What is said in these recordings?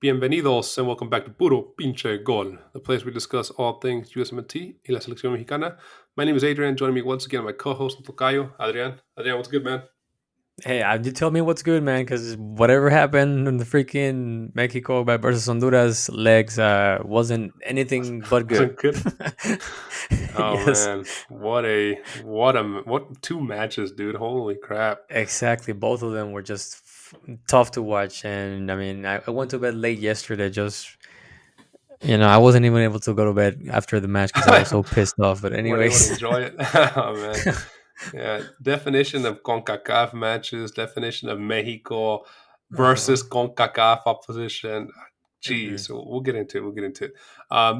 Bienvenidos and welcome back to Puro Pinche Gol, the place we discuss all things USMNT y la selección mexicana. My name is Adrian. Joining me once again, my co-host Tocayo, Adrian. Adrian, what's good, man? Hey, you tell me what's good, man, because whatever happened in the freaking Mexico versus Honduras legs wasn't anything but good. Wasn't good? Oh Yes, man, what two matches, dude! Holy crap! exactly. Both of them were just tough to watch, and I mean, I went to bed late yesterday. Just I wasn't even able to go to bed after the match because I was so pissed off. But Weren't able to anyways, enjoy it. Oh man, yeah. Definition of concacaf matches. Definition of Mexico versus concacaf opposition. Geez, Mhm. so we'll get into it.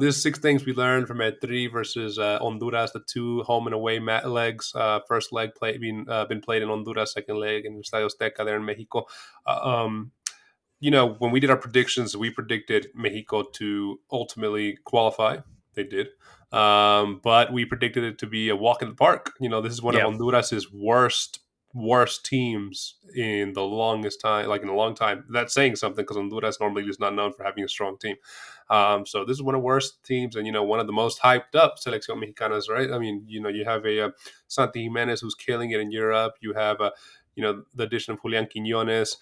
There's six things we learned from eltri versus Honduras, the two home and away legs. First leg been played in Honduras, second leg in Estadio Azteca there in Mexico. When we did our predictions, we predicted Mexico to ultimately qualify. They did. But we predicted it to be a walk in the park. This is one of Yeah. Honduras's worst teams in the longest time, like in a long time. That's saying something because Honduras normally is not known for having a strong team. So this is one of the worst teams, and one of the most hyped up selección mexicanas, right? I mean, you have a santigimenez who's killing it in Europe. You have the addition of Julian Quiñones.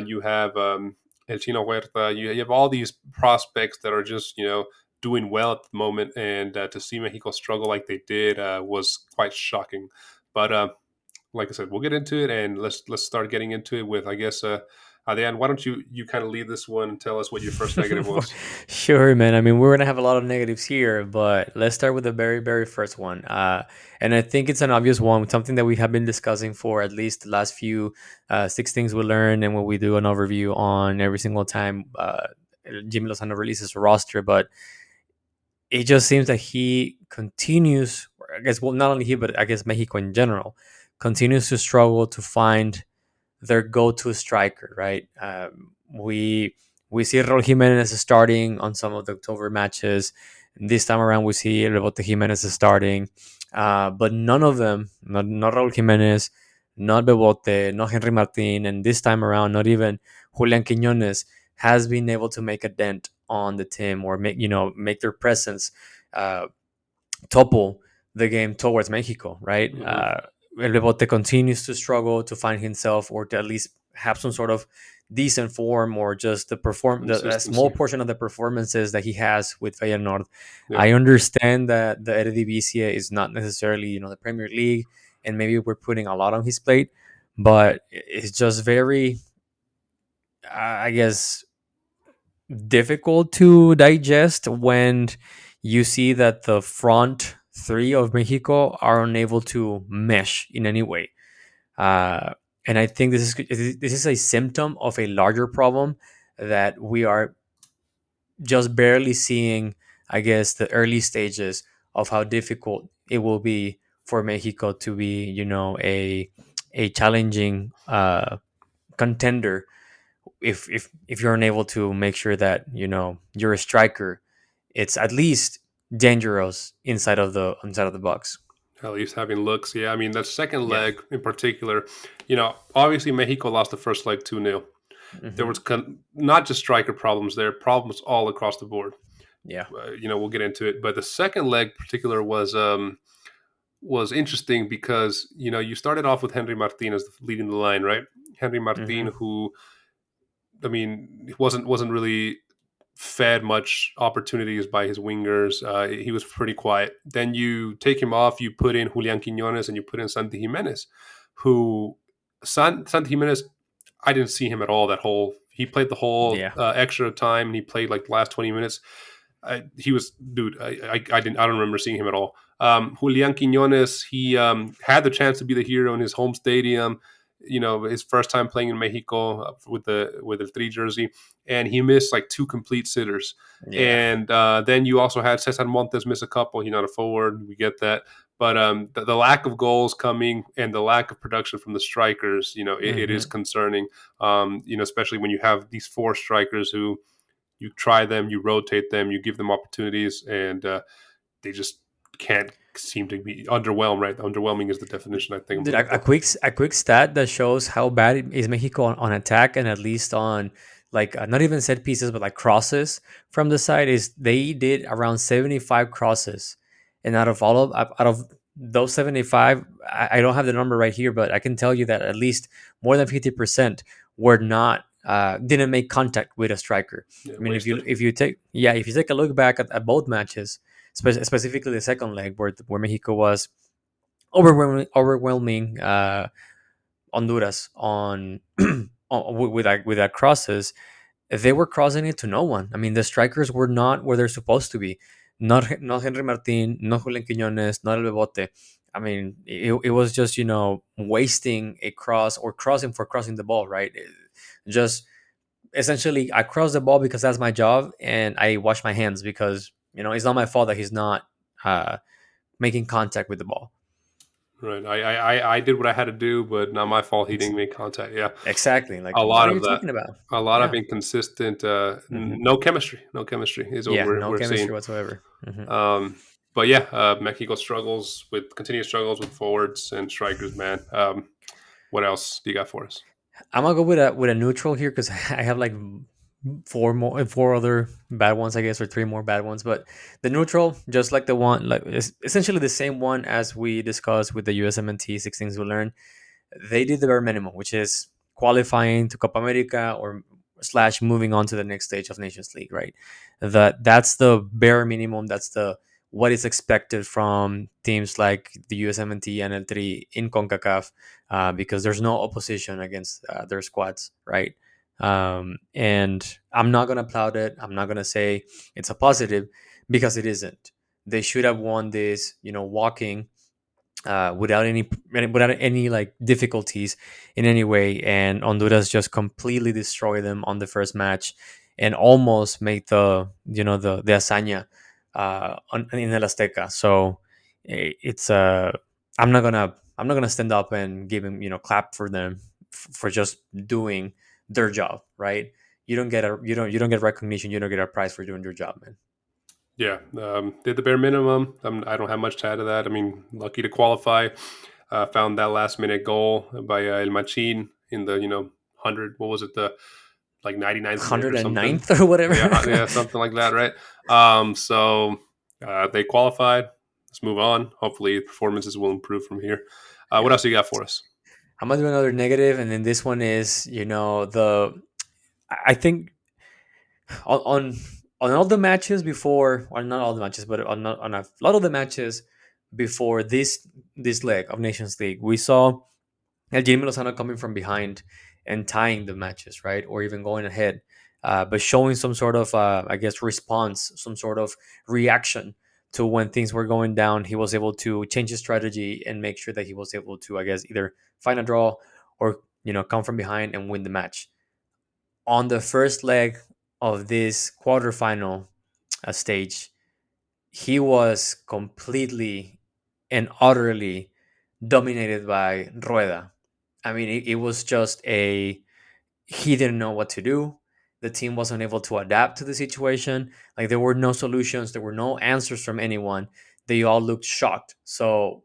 You have El Chino Huerta. You have all these prospects that are just doing well at the moment, and to see Mexico struggle like they did was quite shocking. But like I said, we'll get into it, and let's start getting into it with, I guess, Adrian, why don't you kind of lead this one and tell us what your first negative was? Sure, man. I mean, we're gonna have a lot of negatives here, but let's start with the very, very first one. And I think it's an obvious one, something that we have been discussing for at least the last few six things we learned, and when we do an overview on every single time jimmylozano releases a roster. But it just seems that he continues, or I guess, well, not only he, but I guess Mexico in general continues to struggle to find their go-to striker, right? We see Raul Jimenez starting on some of the October matches. This time around, we see Bebote Jimenez starting, but none of them, not Raul Jimenez, not Bebote, not Henry Martin, and this time around, not even Julian Quiñones has been able to make a dent on the team or make their presence uh, topple the game towards Mexico, right? Mm-hmm. El Bebote continues to struggle to find himself or to at least have some sort of decent form or just a small Consistency. portion of the performances that he has with Feyenoord. Yeah. I understand that the Eredivisie is not necessarily the Premier League, and maybe we're putting a lot on his plate, but it's just very, I guess, difficult to digest when you see that the front three of Mexico are unable to mesh in any way. Uh, and I think this is a symptom of a larger problem that we are just barely seeing. I guess the early stages of how difficult it will be for Mexico to be, a challenging contender if you're unable to make sure that you're a striker, it's at least dangerous inside of the box. At least having looks. Yeah, I mean, that second Yeah. leg in particular, obviously Mexico lost the first leg 2-0. There Hmm. was not just striker problems there, problems all across the board. Yeah. We'll get into it. But the second leg in particular was interesting because, you started off with Henry Martin as leading the line, right? Henry Hmm. Martin, who, I mean, wasn't really fed much opportunities by his wingers. He was pretty quiet. Then you take him off, you put in Julian Quiñones and you put in santigimenez, who santigimenez, I didn't see him at all he played the whole Yeah. extra time, and he played like the last 20 minutes. He was, dude, I don't remember seeing him at all. Julian Quiñones, he had the chance to be the hero in his home stadium. His first time playing in Mexico with the 3 jersey, and he missed like 2 complete sitters. Yeah. And then you also had cesarmontes miss a couple. He's not a forward, we get that. But the lack of goals coming and the lack of production from the strikers, it is Hmm. concerning. Especially when you have these 4 strikers who you try them, you rotate them, you give them opportunities, and they just can't seem to be underwhelmed. Right, underwhelming is the definition I think I'm Dude, looking for. a quick stat that shows how bad is Mexico on attack and at least on like not even set pieces, but like crosses from the side. Is they did around 75 crosses, and out of those 75, I don't have the number right here, but I can tell you that at least more than 50% were not didn't make contact with a striker. Yeah, I mean, wasted. if you take a look back at both matches, specifically the second leg where Mexico was overwhelming Honduras on, with that crosses, they were crossing it to no one. I mean, the strikers were not where they're supposed to be. Not Henry Martin, not Julian Quiñones, not El Bebote. I mean, it was just wasting a cross or crossing for crossing the ball, right? Just essentially, I cross the ball because that's my job, and I wash my hands because it's not my fault that he's not uh, making contact with the ball. Right. I did what I had to do, but not my fault. He didn't make contact. Yeah. Exactly. Like, A what lot are you of that. talking about? A lot of Yeah. inconsistent. Hmm. No chemistry. No chemistry is what Yeah. No we're seeing. chemistry whatsoever. Hmm. But yeah, Mexico struggles with continuous struggles with forwards and strikers. Man, what else do you got for us? I'm gonna go with a neutral here because I have like four other bad ones, I guess, or three more bad ones. But the neutral, just like the one, like essentially the same one as we discussed with the USMNT 16s we learned. They did the bare minimum, which is qualifying to Copa America or slash moving on to the next stage of Nations League, right? That's the bare minimum. That's the what is expected from teams like the USMNT and eltri in CONCACAF, because there's no opposition against their squads, right? And I'm not gonna applaud it. I'm not gonna say it's a positive because it isn't. They should have won this, walking without any like difficulties in any way, and Honduras just completely destroyed them on the first match and almost made the hazaña in El Azteca. So it's I'm not gonna stand up and give him clap for them for just doing their job, right? You don't get recognition, you don't get a prize for doing your job, man. Yeah, did the bare minimum. I don't have much to add to that. I mean, lucky to qualify. Found that last minute goal by El Machin in the 100. What was it? The like 99th minute or something. 109th or whatever. Yeah, yeah, something like that, right? So they qualified. Let's move on. Hopefully, performances will improve from here. What Yeah. else do you got for us? I'm gonna do another negative, and then this one is, the I think on on on all the matches before, or not all the matches, but on a lot of the matches before this leg of Nations League, we saw El Jimmylozano coming from behind and tying the matches, right, or even going ahead, but showing some sort of, I guess, response, some sort of reaction to when things were going down. He was able to change his strategy and make sure that he was able to, I guess, either find a draw or come from behind and win the match. On the first leg of this quarterfinal stage, he was completely and utterly dominated by Rueda. I mean, it was just he didn't know what to do. The team wasn't able to adapt to the situation. Like, there were no solutions, there were no answers from anyone. They all looked shocked. So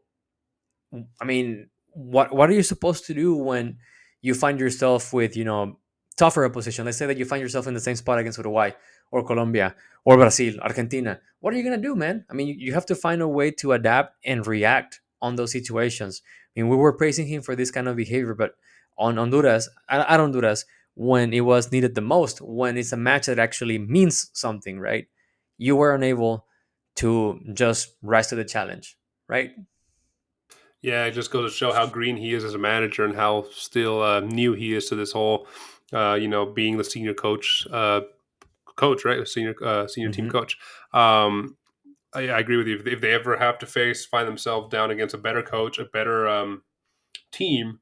I mean, what are you supposed to do when you find yourself with tougher opposition? Let's say that you find yourself in the same spot against Uruguay or Colombia or Brazil, Argentina. What are you gonna do, man? I mean, you have to find a way to adapt and react on those situations. I mean, we were praising him for this kind of behavior, but on Honduras, at Honduras, when it was needed the most, when it's a match that actually means something, right? You were unable to just rise to the challenge, right? Yeah, it just goes to show how green he is as a manager and how still new he is to this whole, being the senior coach, right? Senior team Hmm. coach. I agree with you. If they ever have to find themselves down against a better coach, a better team,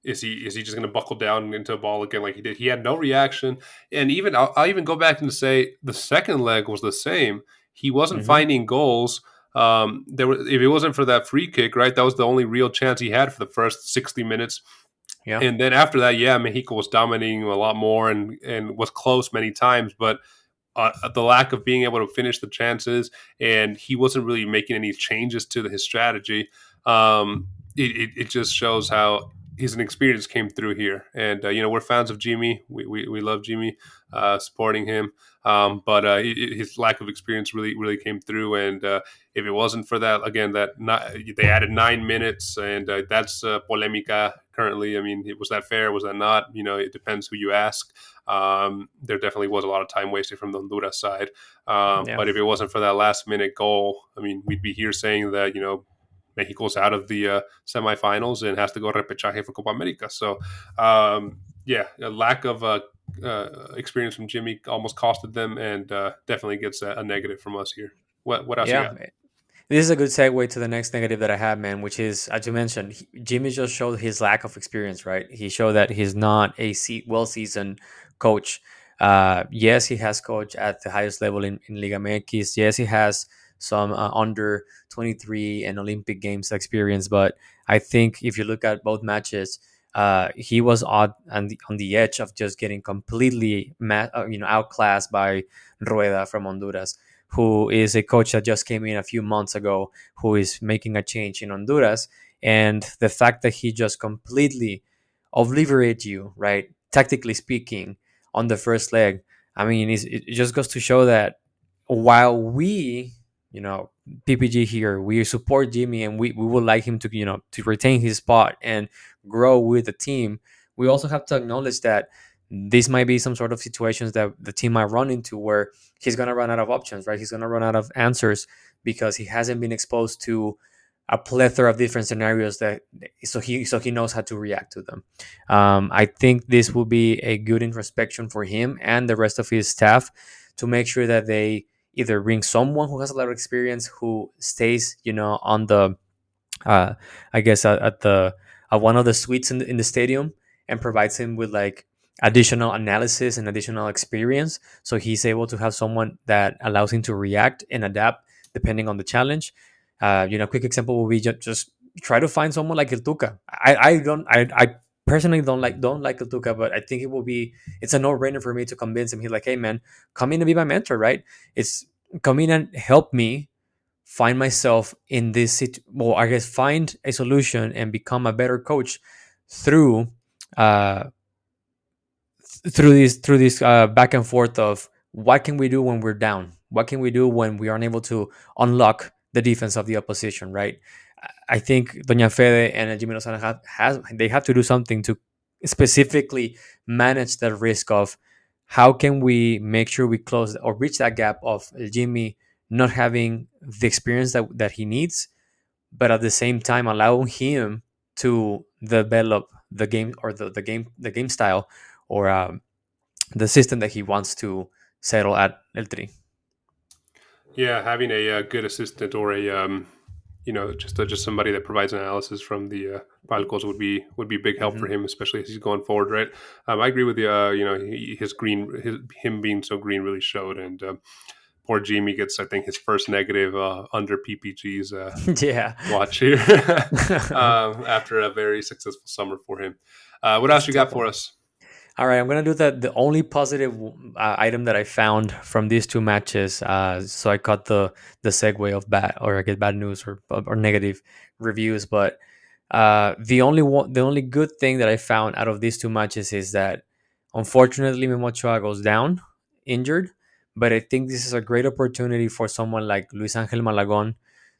is he just going to buckle down into a ball again like he did? He had no reaction, and even I'll even go back and say the second leg was the same. He wasn't Hmm. finding goals. If it wasn't for that free kick, right, that was the only real chance he had for the first 60 minutes. Yeah. And then after that, yeah, Mexico was dominating a lot more and was close many times, but the lack of being able to finish the chances, and he wasn't really making any changes to his strategy. It just shows how his inexperience came through here. And we're fans of Jimmy. We love Jimmy. supporting him. But his lack of experience really came through. And if it wasn't for that, again, they added 9 minutes, and that's polemica currently. I mean, was that fair? Was that not? It depends who you ask. There definitely was a lot of time wasted from the Honduras side. Yeah. But if it wasn't for that last minute goal, I mean, we'd be here saying that Mexico's out of the semifinals and has to go repechaje for Copaamerica. So, yeah, a lack of experience from Jimmy almost costed them, and definitely gets a negative from us here. What else you Yeah. got? This is a good segue to the next negative that I have, man, which is, as you mentioned, Jimmy just showed his lack of experience, right? He showed that he's not a well seasoned coach. Yes, he has coached at the highest level in ligamx. Yes, he has some under 23 and Olympic Games experience. But I think if you look at both matches, he was on the edge of just getting completely outclassed by Rueda from Honduras, who is a coach that just came in a few months ago, who is making a change in Honduras. And the fact that he just completely obliterated you, right, tactically speaking, on the first leg, I mean, it just goes to show that while we, you know, PPG here, we support Jimmy and we would like him to, to retain his spot and grow with the team, we also have to acknowledge that this might be some sort of situations that the team might run into where he's going to run out of options, right? He's going to run out of answers because he hasn't been exposed to a plethora of different scenarios that so he knows how to react to them. I think this will be a good introspection for him and the rest of his staff to make sure that they either bring someone who has a lot of experience who stays, on the uh, I guess at the one of the suites in the stadium and provides him with like additional analysis and additional experience, so he's able to have someone that allows him to react and adapt depending on the challenge. Quick example will be just try to find someone like El Tuca. I personally don't like El Tuca, but I think it's a no brainer for me to convince him. He's like, hey man, come in and be my mentor, right? It's come in and help me find myself in well, I guess find a solution and become a better coach through uh through this back and forth of what can we do when we're down, what can we do when we aren't able to unlock the defense of the opposition, right? I think Doña Fede and Jimmylozano have to do something to specifically manage the risk of how can we make sure we close or reach that gap of Jimmy not having the experience that he needs, but at the same time allowing him to develop the game or the game style or the system that he wants to settle at eltri. Yeah, having a good assistant or a just somebody that provides analysis from the protocols would be a big help for Hmm. him, especially as he's going forward, right? I agree with you. Him being so green really showed, and poor Jimmy gets, I think, his first negative under PPG's Yeah. watch here after a very successful summer for him. What else It's you got tough for one. us? All right, I'm gonna do that. The only positive item that I found from these two matches, so I caught the segue of bad or I get bad news or negative reviews, but the only good thing that I found out of these two matches is that unfortunately Memo Ochoa goes down injured, but I think this is a great opportunity for someone like Luis Angel Malagon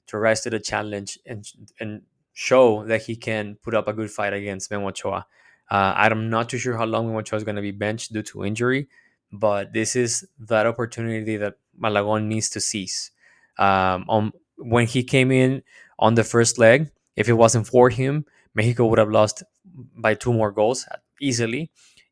to rise to the challenge and show that he can put up a good fight against Memo Ochoa. I'm not too sure how long Memo Ochoa is going to be benched due to injury, but this is that opportunity that Malagon needs to seize. When he came in on the first leg, if it wasn't for him, Mexico would have lost by two more goals easily.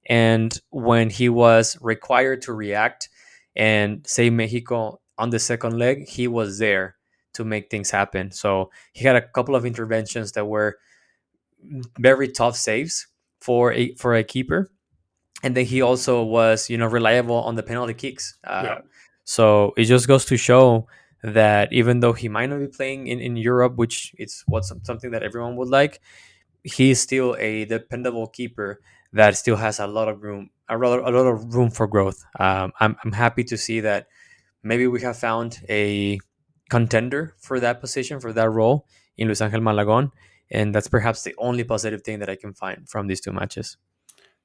And when he was required to react and save Mexico on the second leg, he was there to make things happen. So he had a couple of interventions that were very tough saves for a keeper, and then he also was reliable on the penalty kicks. Yeah. So it just goes to show that even though he might not be playing in Europe, which it's something that everyone would like, he's still a dependable keeper that still has a lot of room for growth. I'm happy to see that maybe we have found a contender for that position, for that role in Luis Angel Malagon, and that's perhaps the only positive thing that I can find from these two matches.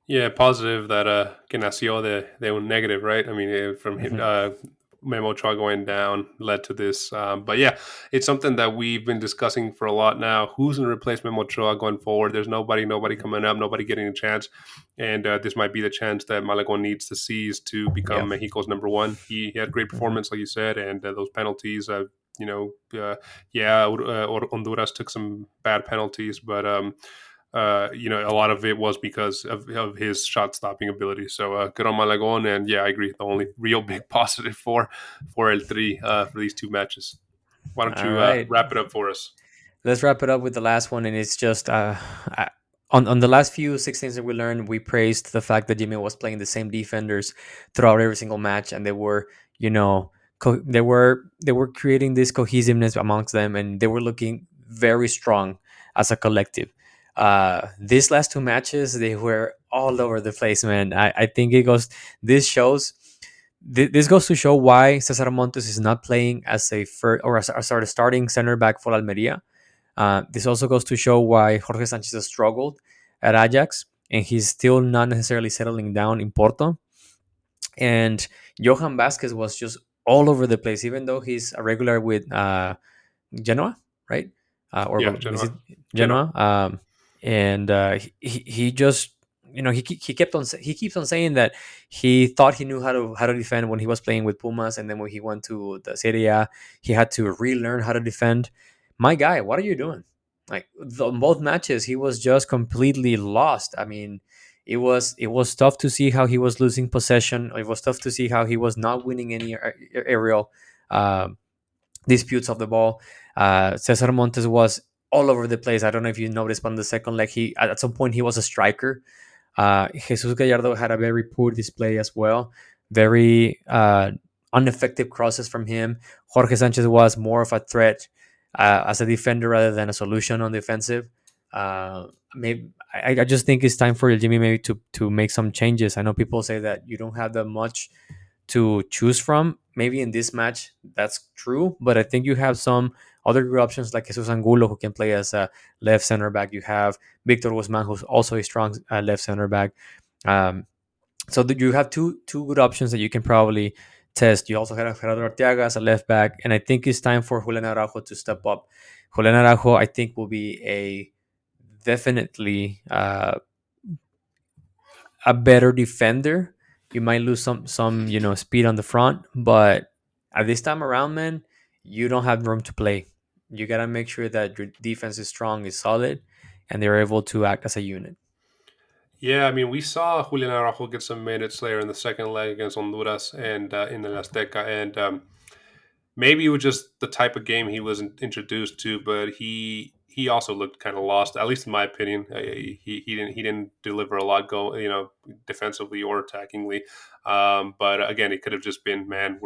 Yeah, positive that que nació de un negative, right? I mean, from Hmm. Memo Chua going down led to this. But yeah, it's something that we've been discussing for a lot now. Who's going to replace Memo Chua going forward? There's nobody coming up, nobody getting a chance, and this might be the chance that Malagon needs to seize to Yeah. become Mexico's number one. He had great Hmm. performance, like you said, and those penalties. You know, yeah, Honduras took some bad penalties, but a lot of it was because of his shot stopping ability. So good on Malagon, and yeah, I agree. The only real big positive for eltri for these two matches. Why don't All you right. wrap it up for us? Let's wrap it up with the last one, and it's just on the last few 16s that we learned, we praised the fact that Jimmy was playing the same defenders throughout every single match, and they were, you know, they were creating this cohesiveness amongst them, and they were looking very strong as a collective. These last two matches, they were all over the place, man. I think it goes. This shows. This goes to show why Cesarmontes is not playing as a first or as a starting center back for Almeria. This also goes to show why Jorge Sanchez has struggled at Ajax and he's still not necessarily settling down in Porto. And Johan Vasquez was just all over the place, even though he's a regular with Genoa, right? Yeah, Is it Genoa. Genoa. Genoa? And he just he kept on he keeps on saying that he thought he knew how to defend when he was playing with Pumas, and then when he went to the Serie A, he had to relearn how to defend. My guy, what are you doing? Like both matches, he was just completely lost. I mean, it was tough to see how he was losing possession. It was tough to see how he was not winning any aerial. Um disputes of the ball. Cesar Montes was all over the place. I don't know if you noticed, but on the second leg, he at some point he was a striker. Jesus Gallardo had a very poor display as well. Very ineffective crosses from him. Jorge Sanchez was more of a threat as a defender rather than a solution on defensive. Maybe I just think it's time for Jimmy maybe to make some changes. I know people say that you don't have that much to choose from. Maybe in this match, that's true, but I think you have some other good options like Jesus Angulo, who can play as a left center back. You have Victor Guzman, who's also a strong left center back. Um, so you have two good options that you can probably test. You also have Gerardo Arteaga as a left back, and I think it's time for Julian Araujo to step up. Julian Araujo, I think, will be a definitely a better defender. You might lose some speed on the front, but at this time around, man, you don't have room to play. You gotta make sure that your defense is strong, is solid, and they're able to act as a unit. Yeah, I mean, we saw Julian Araujo get some minutes later in the second leg against Honduras and in the Azteca, and maybe it was just the type of game he was introduced to, but he also looked kind of lost, at least in my opinion. He didn't deliver a lot, defensively or attackingly. But again, it could have just been, man,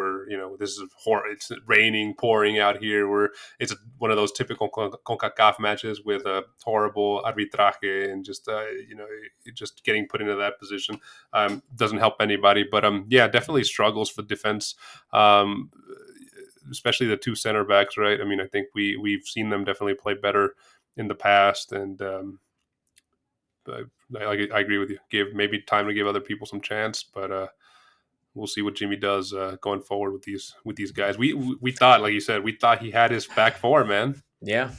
this is it's raining, pouring out here. It's one of those typical concacaf matches with a horrible arbitraje and just just getting put into that position doesn't help anybody. But yeah, definitely struggles for defense. Um, Especially the two center backs, right? I mean, I think we've seen them definitely play better in the past, and I agree with you. Give maybe time to give other people some chance, but we'll see what Jimmy does going forward with these guys. We thought, like you said, we thought he had his back four, man. Yeah,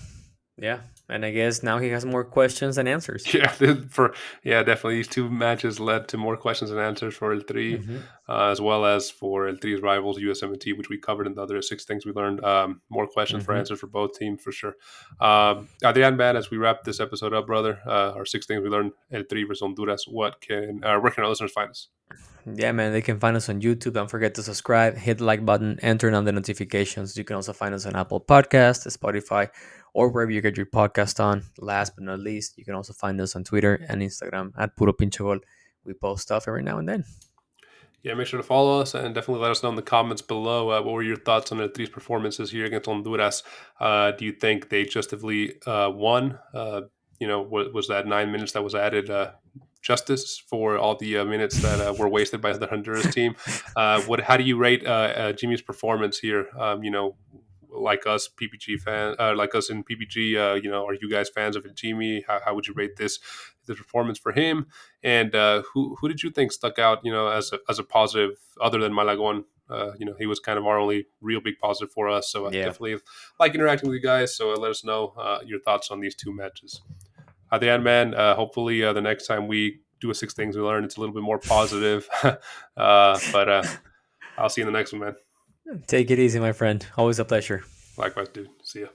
yeah, and I guess now he has more questions than answers. Yeah, definitely these two matches led to more questions and answers for El Tri, Hmm. as well as for El Tri's rivals USMT, which we covered in the other six things we learned. More questions for Hmm. answers for both teams for sure. Adrian, man, as we wrap this episode up, brother, our six things we learned: El Tri versus Honduras. Where can our listeners find us? Yeah, man, they can find us on YouTube. Don't forget to subscribe, hit the like button, and turn on the notifications. You can also find us on Apple Podcasts, Spotify, or wherever you get your podcast on. Last but not least, you can also find us on Twitter and Instagram at Puro Pinche Gol. We post stuff every now and then. Yeah, make sure to follow us and definitely let us know in the comments below. What were your thoughts on the three's performances here against Honduras? Do you think they justifully won? Was that 9 minutes that was added justice for all the minutes that were wasted by the Honduras team? How do you rate Jimmy's performance here? like us PPG fan, like us in PPG, are you guys fans of Jimmy? How would you rate this performance for him? And who did you think stuck out, as a positive other than Malagon? He was kind of our only real big positive for us. So Yeah. definitely like interacting with you guys. So let us know your thoughts on these two matches. At the end, man, hopefully the next time we do a six things we learn, it's a little bit more positive. But I'll see you in the next one, man. Take it easy, my friend. Always a pleasure. Likewise, dude. See ya.